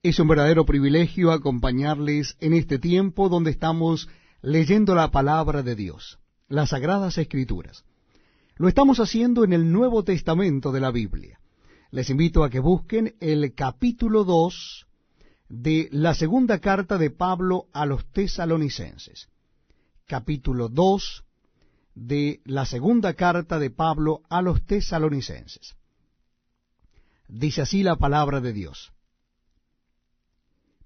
Es un verdadero privilegio acompañarles en este tiempo donde estamos leyendo la palabra de Dios, las Sagradas Escrituras. Lo estamos haciendo en el Nuevo Testamento de la Biblia. Les invito a que busquen el capítulo 2 de la segunda carta de Pablo a los Tesalonicenses. Capítulo 2 de la segunda carta de Pablo a los Tesalonicenses. Dice así la palabra de Dios.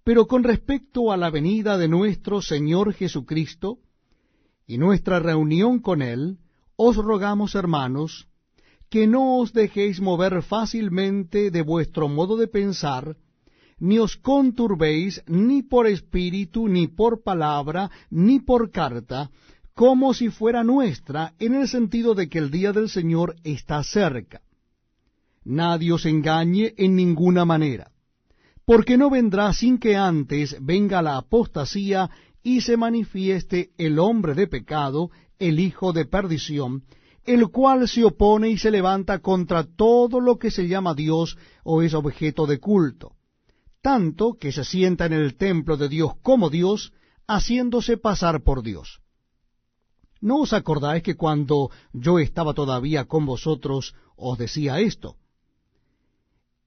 Pero con respecto a la venida de nuestro Señor Jesucristo y nuestra reunión con Él, os rogamos, hermanos, que no os dejéis mover fácilmente de vuestro modo de pensar, ni os conturbéis ni por espíritu, ni por palabra, ni por carta, como si fuera nuestra, en el sentido de que el día del Señor está cerca. Nadie os engañe en ninguna manera, porque no vendrá sin que antes venga la apostasía y se manifieste el hombre de pecado, el hijo de perdición, el cual se opone y se levanta contra todo lo que se llama Dios o es objeto de culto, tanto que se sienta en el templo de Dios como Dios, haciéndose pasar por Dios. ¿No os acordáis que cuando yo estaba todavía con vosotros os decía esto?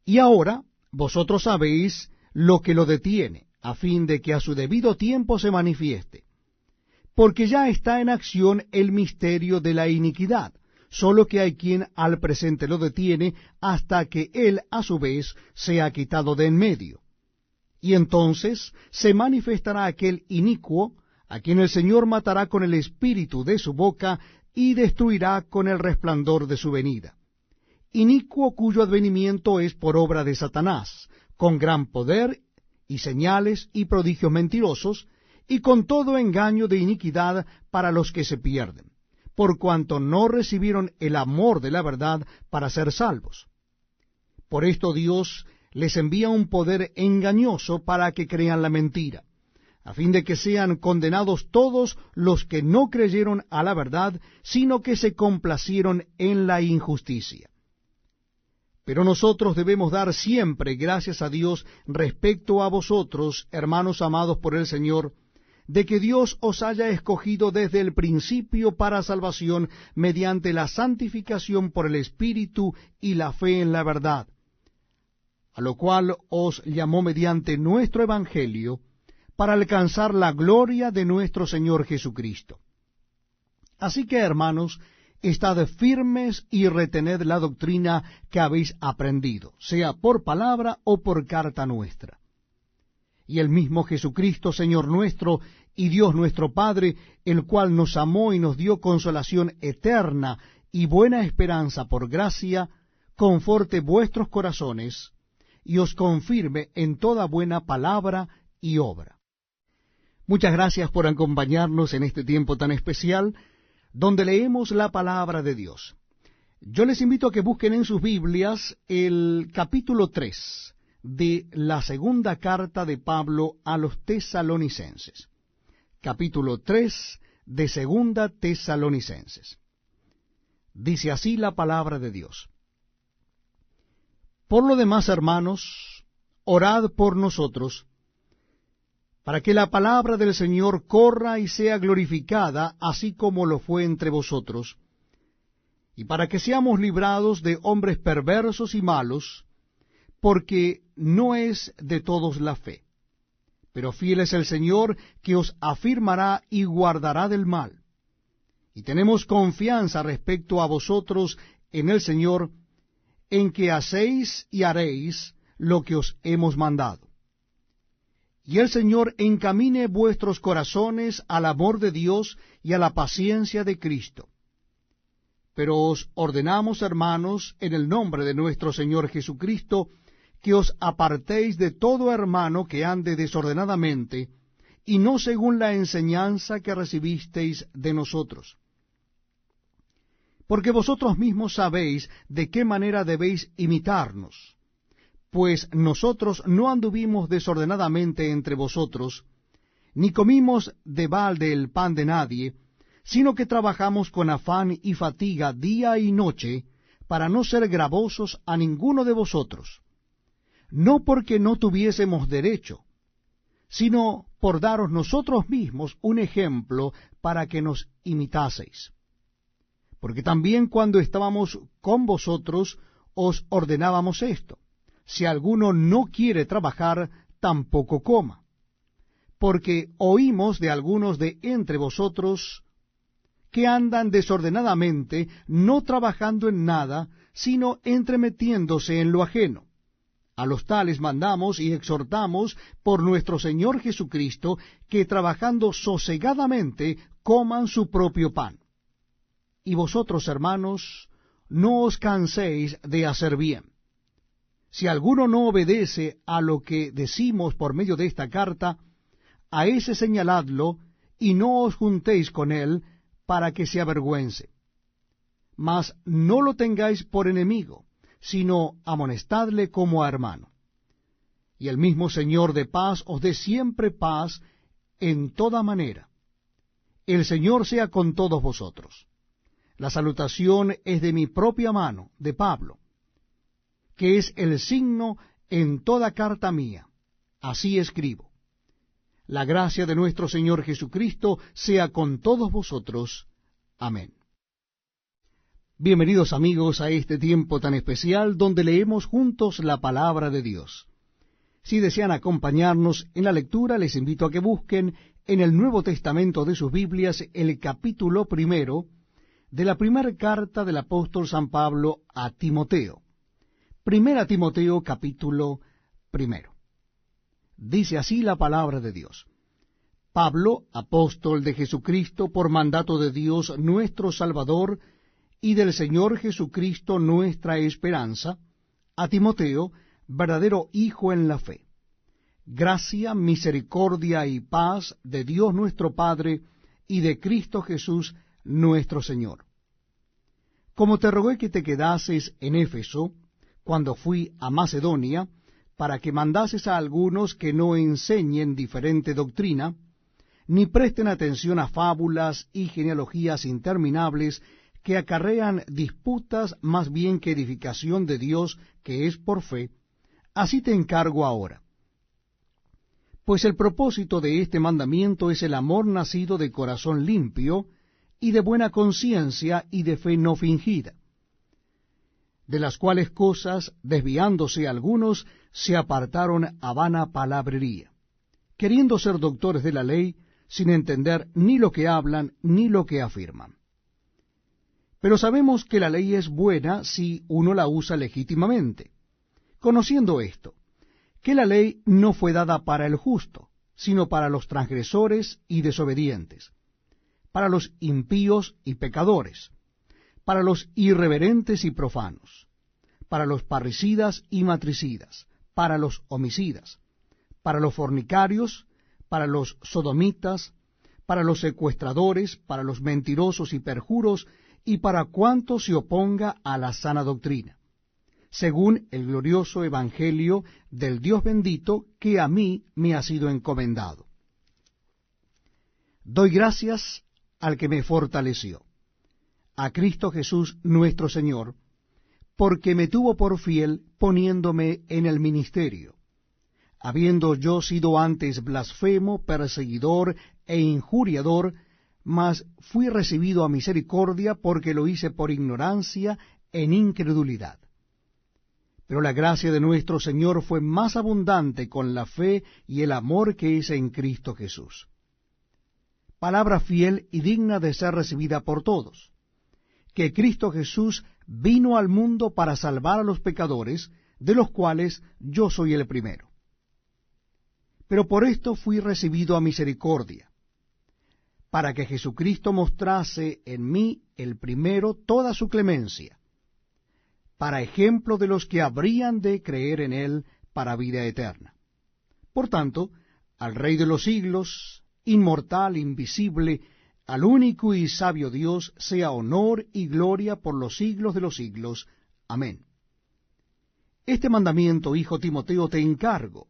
Y ahora vosotros sabéis lo que lo detiene, a fin de que a su debido tiempo se manifieste. Porque ya está en acción el misterio de la iniquidad, solo que hay quien al presente lo detiene hasta que él a su vez sea quitado de en medio. Y entonces se manifestará aquel inicuo, a quien el Señor matará con el espíritu de su boca y destruirá con el resplandor de su venida. Inicuo cuyo advenimiento es por obra de Satanás, con gran poder y señales y prodigios mentirosos, y con todo engaño de iniquidad para los que se pierden, por cuanto no recibieron el amor de la verdad para ser salvos. Por esto Dios les envía un poder engañoso para que crean la mentira, a fin de que sean condenados todos los que no creyeron a la verdad, sino que se complacieron en la injusticia. Pero nosotros debemos dar siempre gracias a Dios respecto a vosotros, hermanos amados por el Señor, de que Dios os haya escogido desde el principio para salvación mediante la santificación por el Espíritu y la fe en la verdad, a lo cual os llamó mediante nuestro Evangelio, para alcanzar la gloria de nuestro Señor Jesucristo. Así que, hermanos, estad firmes y retened la doctrina que habéis aprendido, sea por palabra o por carta nuestra. Y el mismo Jesucristo, Señor nuestro, y Dios nuestro Padre, el cual nos amó y nos dio consolación eterna y buena esperanza por gracia, conforte vuestros corazones, y os confirme en toda buena palabra y obra. Muchas gracias por acompañarnos en este tiempo tan especial, donde leemos la palabra de Dios. Yo les invito a que busquen en sus Biblias el capítulo 3 de la segunda carta de Pablo a los Tesalonicenses. Capítulo 3 de segunda Tesalonicenses. Dice así la palabra de Dios. Por lo demás, hermanos, orad por nosotros, para que la palabra del Señor corra y sea glorificada, así como lo fue entre vosotros, y para que seamos librados de hombres perversos y malos, porque no es de todos la fe. Pero fiel es el Señor, que os afirmará y guardará del mal. Y tenemos confianza respecto a vosotros en el Señor, en que hacéis y haréis lo que os hemos mandado. Y el Señor encamine vuestros corazones al amor de Dios y a la paciencia de Cristo. Pero os ordenamos, hermanos, en el nombre de nuestro Señor Jesucristo, que os apartéis de todo hermano que ande desordenadamente, y no según la enseñanza que recibisteis de nosotros. Porque vosotros mismos sabéis de qué manera debéis imitarnos, pues nosotros no anduvimos desordenadamente entre vosotros, ni comimos de balde el pan de nadie, sino que trabajamos con afán y fatiga día y noche, para no ser gravosos a ninguno de vosotros. no porque no tuviésemos derecho, sino por daros nosotros mismos un ejemplo para que nos imitaseis. Porque también cuando estábamos con vosotros os ordenábamos esto: si alguno no quiere trabajar, tampoco coma. Porque oímos de algunos de entre vosotros que andan desordenadamente, no trabajando en nada, sino entremetiéndose en lo ajeno. A los tales mandamos y exhortamos por nuestro Señor Jesucristo, que trabajando sosegadamente coman su propio pan. Y vosotros, hermanos, no os canséis de hacer bien. Si alguno no obedece a lo que decimos por medio de esta carta, a ese señaladlo, y no os juntéis con él, para que se avergüence. Mas no lo tengáis por enemigo, sino amonestadle como a hermano. Y el mismo Señor de paz os dé siempre paz en toda manera. El Señor sea con todos vosotros. La salutación es de mi propia mano, de Pablo, que es el signo en toda carta mía. Así escribo. La gracia de nuestro Señor Jesucristo sea con todos vosotros. Amén. Bienvenidos amigos a este tiempo tan especial donde leemos juntos la palabra de Dios. Si desean acompañarnos en la lectura, les invito a que busquen en el Nuevo Testamento de sus Biblias el capítulo 1 de la primera carta del apóstol San Pablo a Timoteo. Primera Timoteo capítulo 1. Dice así la palabra de Dios. Pablo, apóstol de Jesucristo, por mandato de Dios nuestro Salvador, y del Señor Jesucristo nuestra esperanza, a Timoteo, verdadero hijo en la fe. Gracia, misericordia y paz de Dios nuestro Padre y de Cristo Jesús nuestro Señor. Como te rogué que te quedases en Éfeso, cuando fui a Macedonia, para que mandases a algunos que no enseñen diferente doctrina, ni presten atención a fábulas y genealogías interminables que acarrean disputas más bien que edificación de Dios, que es por fe. Así te encargo ahora. Pues el propósito de este mandamiento es el amor nacido de corazón limpio, y de buena conciencia y de fe no fingida, de las cuales cosas, desviándose algunos, se apartaron a vana palabrería, queriendo ser doctores de la ley, sin entender ni lo que hablan ni lo que afirman. Pero sabemos que la ley es buena si uno la usa legítimamente, conociendo esto, que la ley no fue dada para el justo, sino para los transgresores y desobedientes, para los impíos y pecadores, para los irreverentes y profanos, para los parricidas y matricidas, para los homicidas, para los fornicarios, para los sodomitas, para los secuestradores, para los mentirosos y perjuros, y para cuanto se oponga a la sana doctrina, según el glorioso evangelio del Dios bendito que a mí me ha sido encomendado. Doy gracias al que me fortaleció, a Cristo Jesús nuestro Señor, porque me tuvo por fiel poniéndome en el ministerio, habiendo yo sido antes blasfemo, perseguidor e injuriador, mas fui recibido a misericordia porque lo hice por ignorancia en incredulidad. Pero la gracia de nuestro Señor fue más abundante con la fe y el amor que es en Cristo Jesús. Palabra fiel y digna de ser recibida por todos, que Cristo Jesús vino al mundo para salvar a los pecadores, de los cuales yo soy el primero. Pero por esto fui recibido a misericordia, para que Jesucristo mostrase en mí el primero toda su clemencia, para ejemplo de los que habrían de creer en él para vida eterna. Por tanto, al Rey de los siglos, inmortal, invisible, al único y sabio Dios, sea honor y gloria por los siglos de los siglos. Amén. Este mandamiento, hijo Timoteo, te encargo,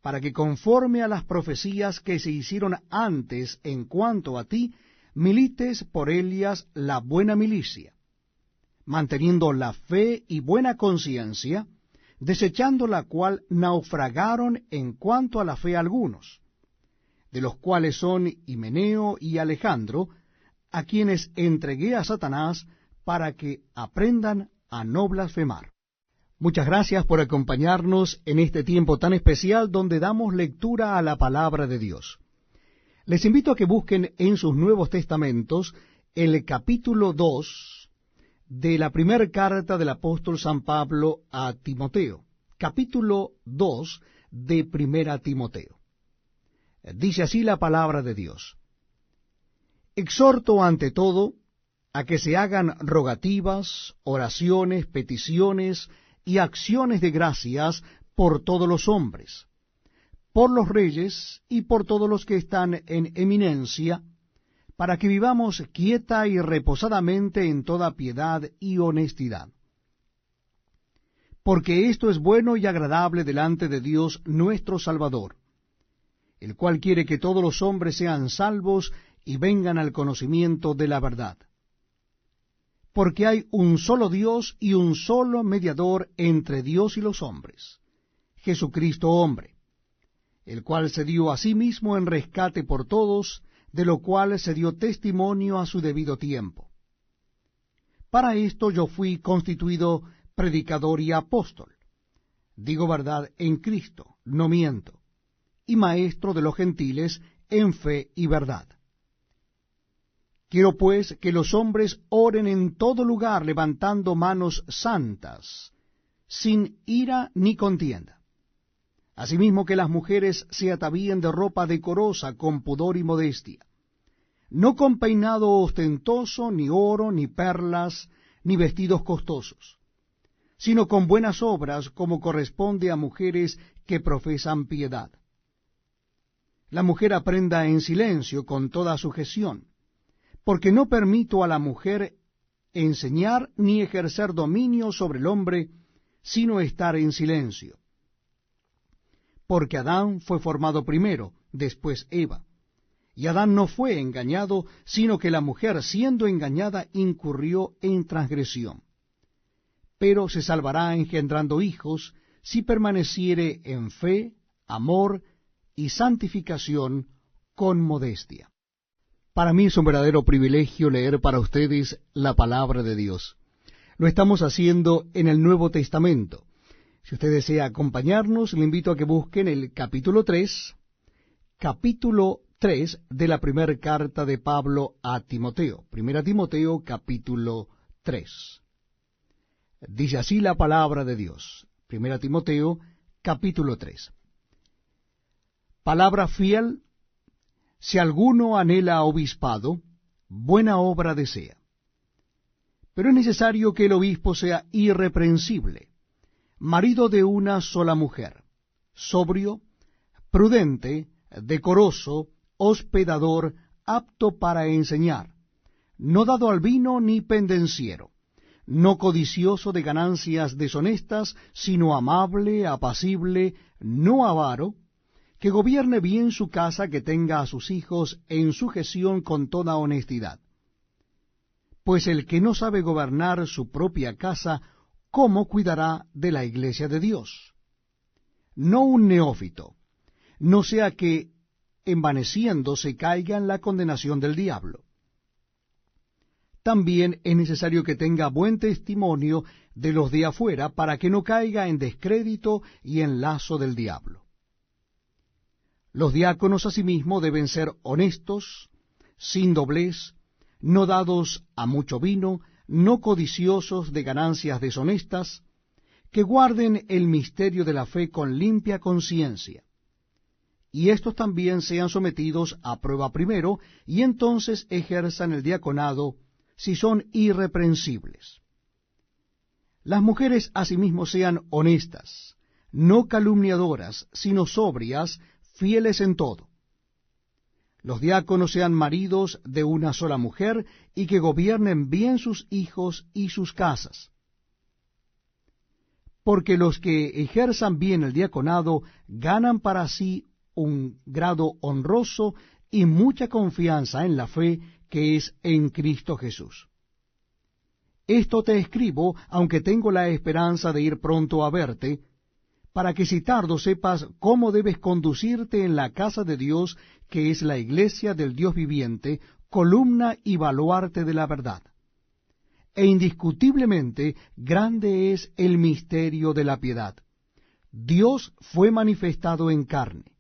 para que conforme a las profecías que se hicieron antes en cuanto a ti, milites por ellas la buena milicia, manteniendo la fe y buena conciencia, desechando la cual naufragaron en cuanto a la fe algunos, de los cuales son Himeneo y Alejandro, a quienes entregué a Satanás para que aprendan a no blasfemar. Muchas gracias por acompañarnos en este tiempo tan especial donde damos lectura a la palabra de Dios. Les invito a que busquen en sus Nuevos Testamentos el capítulo 2 de la primera carta del apóstol San Pablo a Timoteo. Capítulo 2 de Primera Timoteo. Dice así la palabra de Dios. Exhorto ante todo a que se hagan rogativas, oraciones, peticiones y acciones de gracias por todos los hombres, por los reyes y por todos los que están en eminencia, para que vivamos quieta y reposadamente en toda piedad y honestidad. Porque esto es bueno y agradable delante de Dios nuestro Salvador, el cual quiere que todos los hombres sean salvos y vengan al conocimiento de la verdad. Porque hay un solo Dios y un solo mediador entre Dios y los hombres, Jesucristo hombre, el cual se dio a sí mismo en rescate por todos, de lo cual se dio testimonio a su debido tiempo. Para esto yo fui constituido predicador y apóstol, digo verdad en Cristo, no miento, y maestro de los gentiles en fe y verdad. Quiero pues que los hombres oren en todo lugar levantando manos santas, sin ira ni contienda. Asimismo que las mujeres se atavíen de ropa decorosa con pudor y modestia, no con peinado ostentoso, ni oro, ni perlas, ni vestidos costosos, sino con buenas obras como corresponde a mujeres que profesan piedad. La mujer aprenda en silencio con toda sujeción, porque no permito a la mujer enseñar ni ejercer dominio sobre el hombre, sino estar en silencio. Porque Adán fue formado primero, después Eva. Y Adán no fue engañado, sino que la mujer, siendo engañada, incurrió en transgresión. Pero se salvará engendrando hijos, si permaneciere en fe, amor y santificación con modestia. Para mí es un verdadero privilegio leer para ustedes la palabra de Dios. Lo estamos haciendo en el Nuevo Testamento. Si usted desea acompañarnos, le invito a que busquen el capítulo 3 de la primera carta de Pablo a Timoteo. Primera Timoteo, capítulo 3. Dice así la palabra de Dios. Primera Timoteo, capítulo 3. Palabra fiel. Si alguno anhela obispado, buena obra desea. Pero es necesario que el obispo sea irreprensible, marido de una sola mujer, sobrio, prudente, decoroso, hospedador, apto para enseñar, no dado al vino ni pendenciero, no codicioso de ganancias deshonestas, sino amable, apacible, no avaro, que gobierne bien su casa, que tenga a sus hijos en sujeción con toda honestidad. Pues el que no sabe gobernar su propia casa, ¿cómo cuidará de la iglesia de Dios? No un neófito, no sea que envaneciendo se caiga en la condenación del diablo. También es necesario que tenga buen testimonio de los de afuera, para que no caiga en descrédito y en lazo del diablo. Los diáconos asimismo deben ser honestos, sin doblez, no dados a mucho vino, no codiciosos de ganancias deshonestas, que guarden el misterio de la fe con limpia conciencia. Y estos también sean sometidos a prueba primero, y entonces ejerzan el diaconado, si son irreprensibles. Las mujeres asimismo sean honestas, no calumniadoras, sino sobrias, fieles en todo. Los diáconos sean maridos de una sola mujer, y que gobiernen bien sus hijos y sus casas. Porque los que ejerzan bien el diaconado ganan para sí un grado honroso y mucha confianza en la fe que es en Cristo Jesús. Esto te escribo, aunque tengo la esperanza de ir pronto a verte, para que si tardo sepas cómo debes conducirte en la casa de Dios, que es la iglesia del Dios viviente, columna y baluarte de la verdad. E indiscutiblemente grande es el misterio de la piedad. Dios fue manifestado en carne,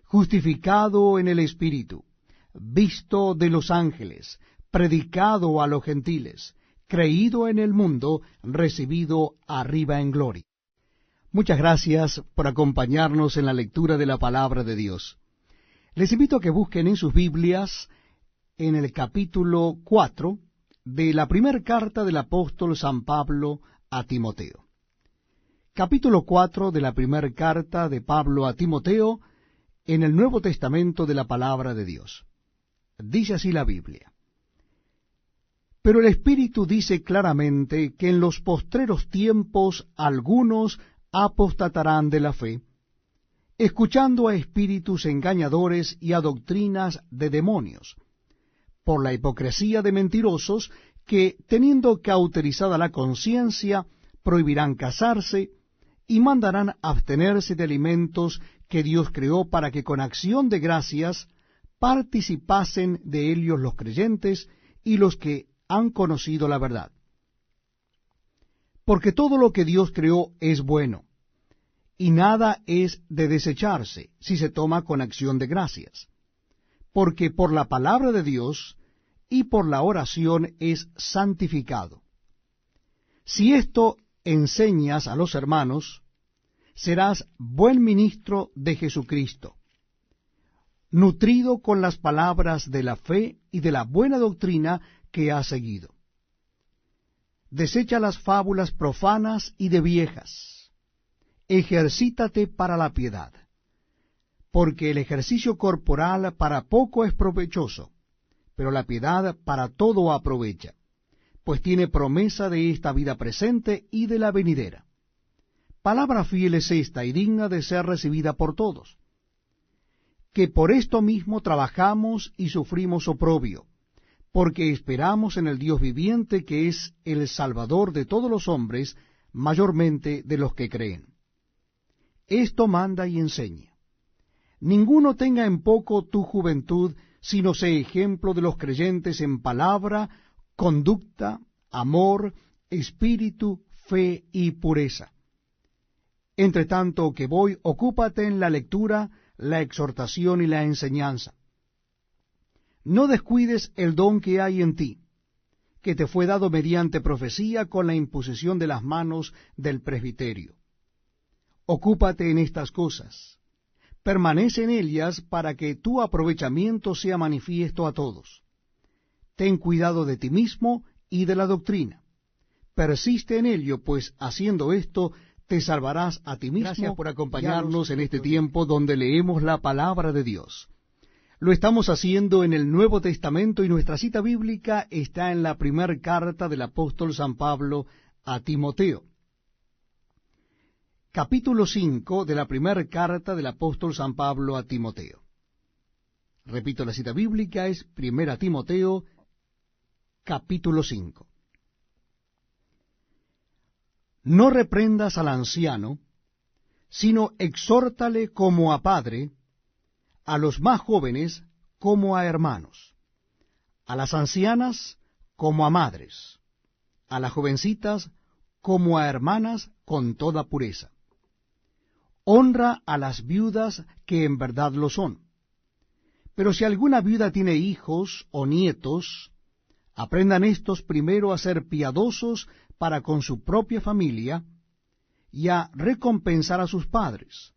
justificado en el Espíritu, visto de los ángeles, predicado a los gentiles, creído en el mundo, recibido arriba en gloria. Muchas gracias por acompañarnos en la lectura de la palabra de Dios. Les invito a que busquen en sus Biblias en el capítulo 4 de la primera carta del apóstol San Pablo a Timoteo. Capítulo 4 de la primera carta de Pablo a Timoteo en el Nuevo Testamento de la palabra de Dios. Dice así la Biblia: Pero el Espíritu dice claramente que en los postreros tiempos algunos apostatarán de la fe, escuchando a espíritus engañadores y a doctrinas de demonios, por la hipocresía de mentirosos que, teniendo cauterizada la conciencia, prohibirán casarse y mandarán abstenerse de alimentos que Dios creó para que con acción de gracias participasen de ellos los creyentes y los que han conocido la verdad. Porque todo lo que Dios creó es bueno, y nada es de desecharse si se toma con acción de gracias, porque por la palabra de Dios y por la oración es santificado. Si esto enseñas a los hermanos, serás buen ministro de Jesucristo, nutrido con las palabras de la fe y de la buena doctrina que has seguido. Desecha las fábulas profanas y de viejas. Ejercítate para la piedad, porque el ejercicio corporal para poco es provechoso, pero la piedad para todo aprovecha, pues tiene promesa de esta vida presente y de la venidera. Palabra fiel es esta y digna de ser recibida por todos, que por esto mismo trabajamos y sufrimos oprobio, porque esperamos en el Dios viviente, que es el Salvador de todos los hombres, mayormente de los que creen. Esto manda y enseña. Ninguno tenga en poco tu juventud, sino sé ejemplo de los creyentes en palabra, conducta, amor, espíritu, fe y pureza. Entre tanto que voy, ocúpate en la lectura, la exhortación y la enseñanza. No descuides el don que hay en ti, que te fue dado mediante profecía con la imposición de las manos del presbiterio. Ocúpate en estas cosas, permanece en ellas para que tu aprovechamiento sea manifiesto a todos. Ten cuidado de ti mismo y de la doctrina. Persiste en ello, pues haciendo esto te salvarás a ti mismo. Gracias por acompañarnos en este tiempo donde leemos la palabra de Dios. Lo estamos haciendo en el Nuevo Testamento y nuestra cita bíblica está en la primera carta del apóstol San Pablo a Timoteo. Capítulo 5 de la primera carta del apóstol San Pablo a Timoteo. Repito, la cita bíblica es 1 Timoteo, capítulo 5. No reprendas al anciano, sino exhórtale como a padre, a los más jóvenes como a hermanos, a las ancianas como a madres, a las jovencitas como a hermanas con toda pureza. Honra a las viudas que en verdad lo son. Pero si alguna viuda tiene hijos o nietos, aprendan éstos primero a ser piadosos para con su propia familia y a recompensar a sus padres,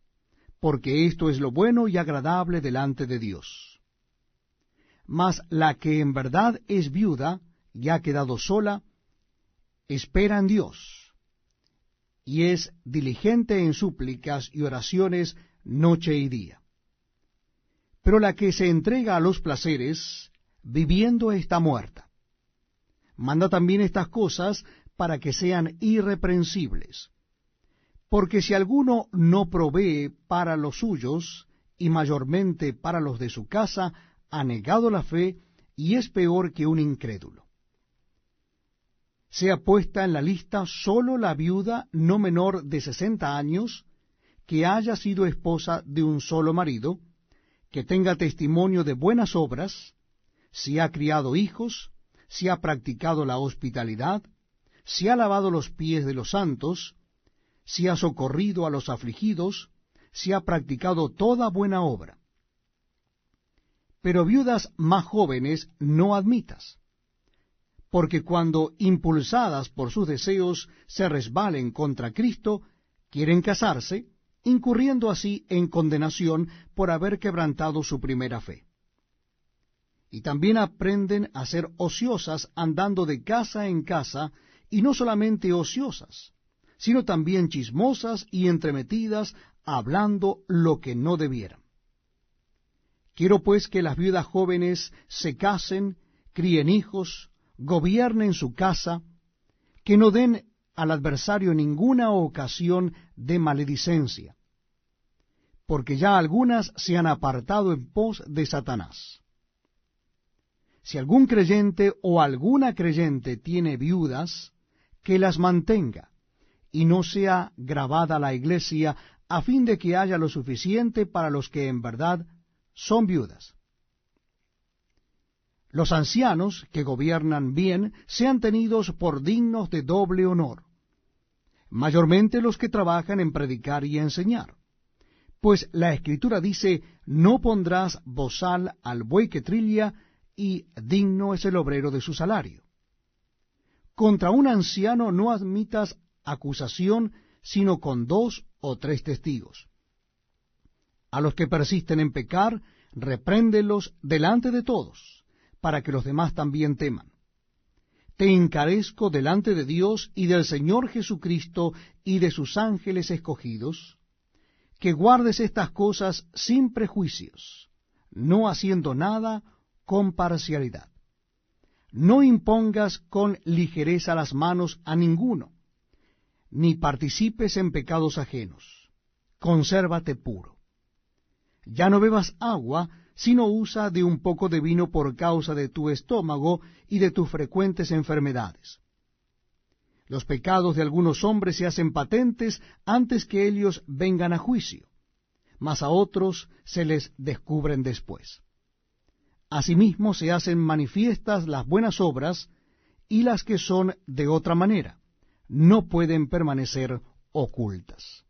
porque esto es lo bueno y agradable delante de Dios. Mas la que en verdad es viuda y ha quedado sola, espera en Dios, y es diligente en súplicas y oraciones noche y día. Pero la que se entrega a los placeres, viviendo está muerta. Manda también estas cosas para que sean irreprensibles. Porque si alguno no provee para los suyos, y mayormente para los de su casa, ha negado la fe, y es peor que un incrédulo. Sea puesta en la lista sólo la viuda no menor de 60 años, que haya sido esposa de un solo marido, que tenga testimonio de buenas obras, si ha criado hijos, si ha practicado la hospitalidad, si ha lavado los pies de los santos, si ha socorrido a los afligidos, si ha practicado toda buena obra. Pero viudas más jóvenes no admitas, porque cuando, impulsadas por sus deseos, se resbalen contra Cristo, quieren casarse, incurriendo así en condenación por haber quebrantado su primera fe. Y también aprenden a ser ociosas andando de casa en casa, y no solamente ociosas, sino también chismosas y entremetidas, hablando lo que no debieran. Quiero pues que las viudas jóvenes se casen, críen hijos, gobiernen su casa, que no den al adversario ninguna ocasión de maledicencia, porque ya algunas se han apartado en pos de Satanás. Si algún creyente o alguna creyente tiene viudas, que las mantenga, y no sea gravada la iglesia, a fin de que haya lo suficiente para los que en verdad son viudas. Los ancianos que gobiernan bien sean tenidos por dignos de doble honor, mayormente los que trabajan en predicar y enseñar. Pues la Escritura dice, no pondrás bozal al buey que trilla, y digno es el obrero de su salario. Contra un anciano no admitas acusación, sino con 2 o 3 testigos. A los que persisten en pecar, repréndelos delante de todos, para que los demás también teman. Te encarezco delante de Dios y del Señor Jesucristo y de sus ángeles escogidos, que guardes estas cosas sin prejuicios, no haciendo nada con parcialidad. No impongas con ligereza las manos a ninguno, ni participes en pecados ajenos. Consérvate puro. Ya no bebas agua, sino usa de un poco de vino por causa de tu estómago y de tus frecuentes enfermedades. Los pecados de algunos hombres se hacen patentes antes que ellos vengan a juicio, mas a otros se les descubren después. Asimismo se hacen manifiestas las buenas obras, y las que son de otra manera no pueden permanecer ocultas.